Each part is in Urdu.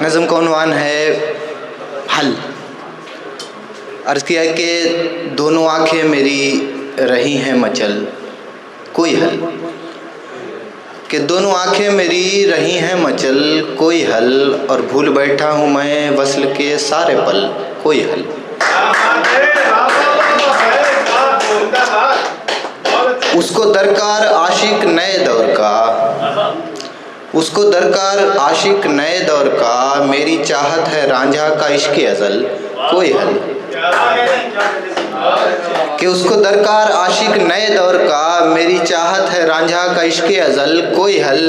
نظم کا عنوان ہے حل۔ عرض کیا کہ دونوں آنکھیں میری رہی ہیں مچل کوئی حل، کہ دونوں آنکھیں میری رہی ہیں مچل کوئی حل، اور بھول بیٹھا ہوں میں وصل کے سارے پل کوئی حل۔ اس کو درکار عاشق نئے دور کا، اس کو درکار عاشق نئے دور کا، میری چاہت ہے رانجھا کا عشق ازل کوئی حل۔ کہ اس کو درکار عاشق نئے دور کا، میری چاہت ہے رانجھا کا عشق ازل کوئی حل،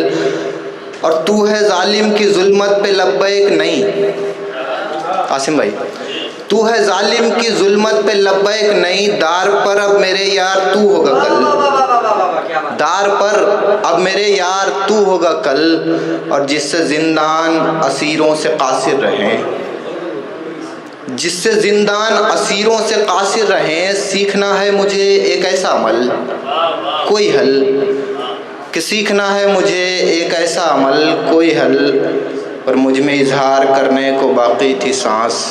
اور تو ہے ظالم کی ظلمت پہ لبیک نہیں، قاسم بھائی تو ہے ظالم کی ظلمت پہ لبیک نہیں، دار پر اب میرے یار تو ہوگا کل، دار پر اب میرے یار تو ہوگا کل، اور جس سے زندان اسیروں سے قاصر رہیں، جس سے زندان اسیروں سے قاصر رہیں، سیکھنا ہے مجھے ایک ایسا عمل کوئی حل، کہ سیکھنا ہے مجھے ایک ایسا عمل کوئی حل، اور مجھ میں اظہار کرنے کو باقی تھی سانس،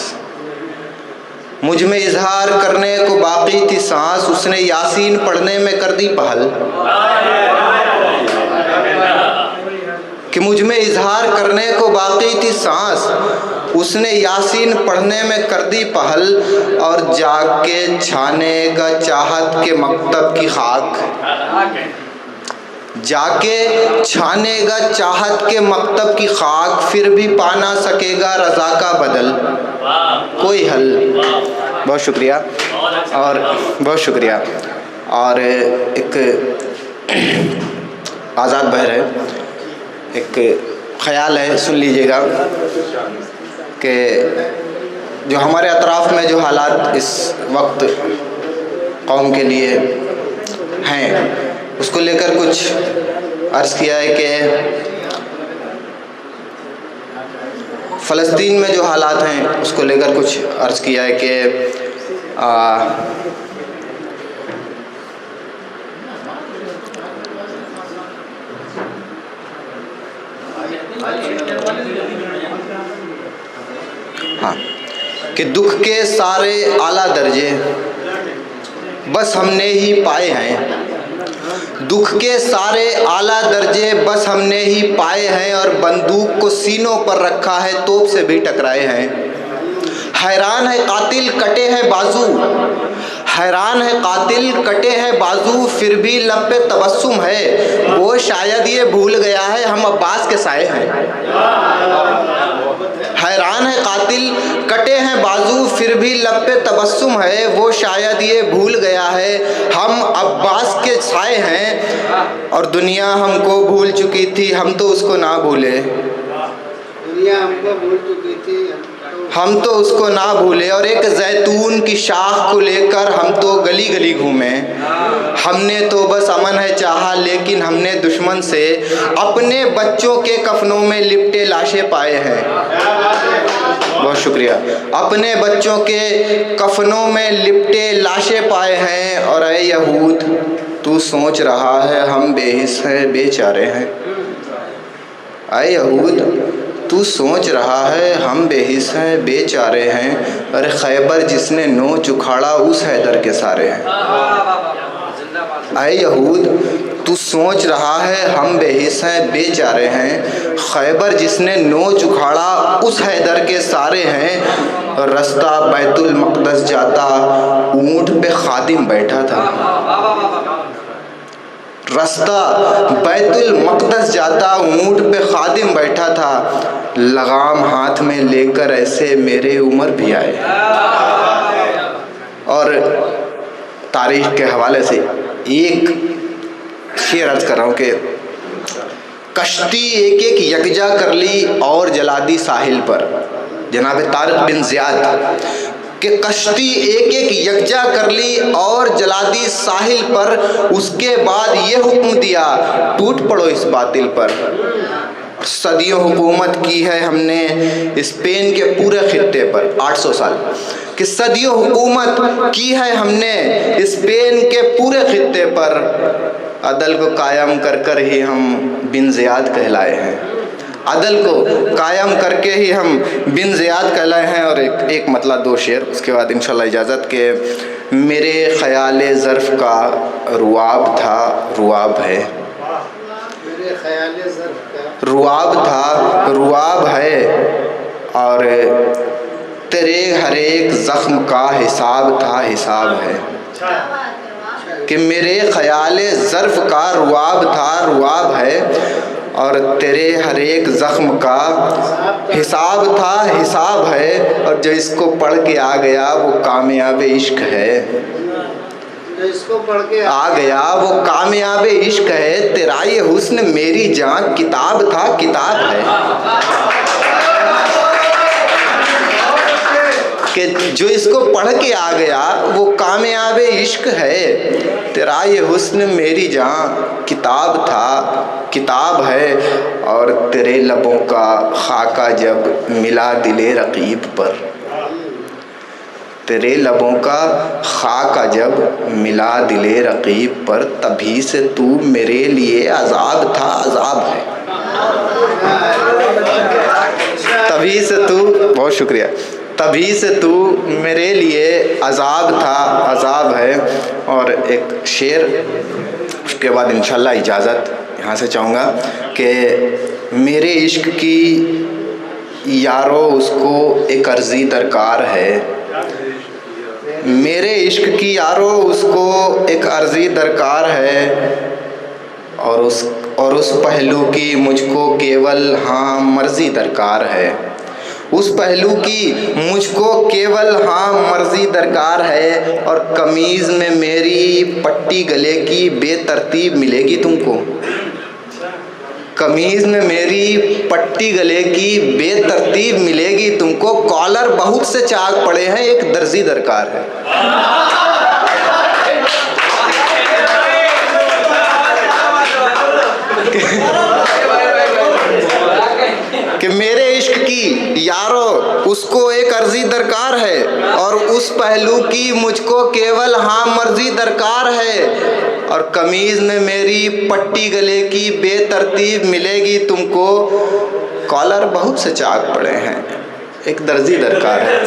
مجھ میں اظہار کرنے کو باقی تھی سانس، اس نے یاسین پڑھنے میں کر دی پہل، کہ مجھ میں اظہار کرنے کو باقی تھی سانس، اس نے یاسین پڑھنے میں کر دی پہل، اور جا کے چھانے گا چاہت کے مکتب کی خاک، جا کے چھانے گا چاہت کے مکتب کی خاک، پھر بھی پا نہ سکے گا رضا کا بدل کوئی حل۔ بہت شکریہ، اور بہت شکریہ۔ اور ایک آزاد بہر ہے، ایک خیال ہے، سن لیجئے گا کہ جو ہمارے اطراف میں جو حالات اس وقت قوم کے لیے ہیں، اس کو لے کر کچھ عرض کیا ہے کہ فلسطین میں جو حالات ہیں اس کو لے کر کچھ عرض کیا ہے کہ ہاں کہ دکھ کے سارے اعلیٰ درجے بس ہم نے ہی پائے ہیں، دکھ کے سارے اعلیٰ درجے بس ہم نے ہی پائے ہیں، اور بندوق کو سینوں پر رکھا ہے توپ سے بھی ٹکرائے ہیں، حیران ہے قاتل کٹے ہیں بازو، حیران ہے قاتل کٹے ہیں بازو، پھر بھی لب پہ تبسم ہے، وہ شاید یہ بھول گیا ہے ہم عباس کے سائے ہیں، حیران ہے قاتل کٹے ہیں بازو، پھر بھی لب پہ تبسم ہے، وہ شاید یہ بھول گیا ہے ہم عباس کے سائے ہیں، اور دنیا ہم کو بھول چکی تھی ہم تو اس کو نہ بھولے، دنیا ہم کو بھول چکی تھی ہم تو اس کو نہ بھولے، اور ایک زیتون کی شاخ کو لے کر ہم تو گلی گلی گھومے، ہم نے تو بس امن ہے چاہا لیکن ہم نے دشمن سے اپنے بچوں کے کفنوں میں لپٹے لاشیں پائے ہیں، بہت شکریہ، اپنے بچوں کے کفنوں میں لپٹے لاشیں پائے ہیں، اور اے یہود تو سوچ رہا ہے ہم بے حس ہیں بے چارے ہیں، اے یہود تو سوچ رہا ہے ہم بے حس ہیں بے چارے ہیں، ارے خیبر جس نے نوچ اکھاڑا اس حیدر کے سارے ہیں، اے یہود تو سوچ رہا ہے ہم بے حس ہیں بے چارے ہیں، خیبر جس نے نوچ اکھاڑا اس حیدر کے سارے ہیں، رستہ بیت المقدس جاتا اونٹ پہ خادم بیٹھا تھا، رستہ بیت المقدس جاتا اونٹ پہ خادم بیٹھا تھا، لگام ہاتھ میں لے کر ایسے میرے عمر بھی آئے، اور تاریخ کے حوالے سے ایک شعر عرض کر رہا ہوں کہ کشتی ایک ایک یکجا کر لی اور جلا دی ساحل پر، جناب طارق بن زیاد، کہ کشتی ایک ایک یکجا کر لی اور جلا دی ساحل پر، اس کے بعد یہ حکم دیا ٹوٹ پڑو اس باطل پر، صدیوں حکومت کی ہے ہم نے اسپین کے پورے خطے پر، 800 سال کہ صدیوں حکومت کی ہے ہم نے اسپین کے پورے خطے پر، عدل کو قائم کر کر ہی ہم بن زیاد کہلائے ہیں، عدل کو قائم کر کے ہی ہم بن زیاد کہلائے ہیں۔ اور ایک مطلب 2 شعر اس کے بعد انشاءاللہ اجازت کہ میرے خیال ظرف کا رواب تھا رواب ہے، میرے خیال ظرف کا رواب تھا رواب ہے، اور تیرے ہر ایک زخم کا حساب تھا حساب ہے، کہ میرے خیال ظرف کا رواب تھا رواب ہے، اور تیرے ہر ایک زخم کا حساب تھا حساب ہے، اور جو اس کو پڑھ کے آ گیا وہ کامیاب عشق ہے، جو اس کو پڑھ کے آ گیا وہ کامیاب عشق ہے، تیرا یہ حسن میری جان کتاب تھا کتاب ہے، کہ جو اس کو پڑھ کے آ گیا وہ کامیاب عشق ہے، تیرا یہ حسن میری جان کتاب تھا کتاب ہے، اور تیرے لبوں کا خاکہ جب ملا دل رقیب پر، تیرے لبوں کا خاکہ جب ملا دل رقیب پر، تبھی سے تو میرے لیے عذاب تھا عذاب ہے، تبھی سے تو، بہت شکریہ، تبھی سے تو میرے لیے عذاب تھا عذاب ہے۔ اور ایک شعر اس کے بعد انشاءاللہ اجازت یہاں سے چاہوں گا کہ میرے عشق کی یارو اس کو ایک عرضی درکار ہے، میرے عشق کی یارو اس کو ایک عرضی درکار ہے، اور اس پہلو کی مجھ کو کیول ہاں مرضی درکار ہے، اس پہلو کی مجھ کو کیول ہاں مرضی درکار ہے، اور قمیض میں میری پٹی گلے کی بے ترتیب ملے گی تم کو، قمیض میں میری پٹی گلے کی بے ترتیب ملے گی تم کو، کالر بہت سے چاک پڑے ہیں ایک درزی درکار ہے، کہ میرے عشق کی یارو اس کو ایک عرضی درکار ہے، اور اس پہلو کی مجھ کو کیول ہاں مرضی درکار ہے، اور قمیض میں میری پٹی گلے کی بے ترتیب ملے گی تم کو، کالر بہت سے چاک پڑے ہیں ایک درزی درکار ہے۔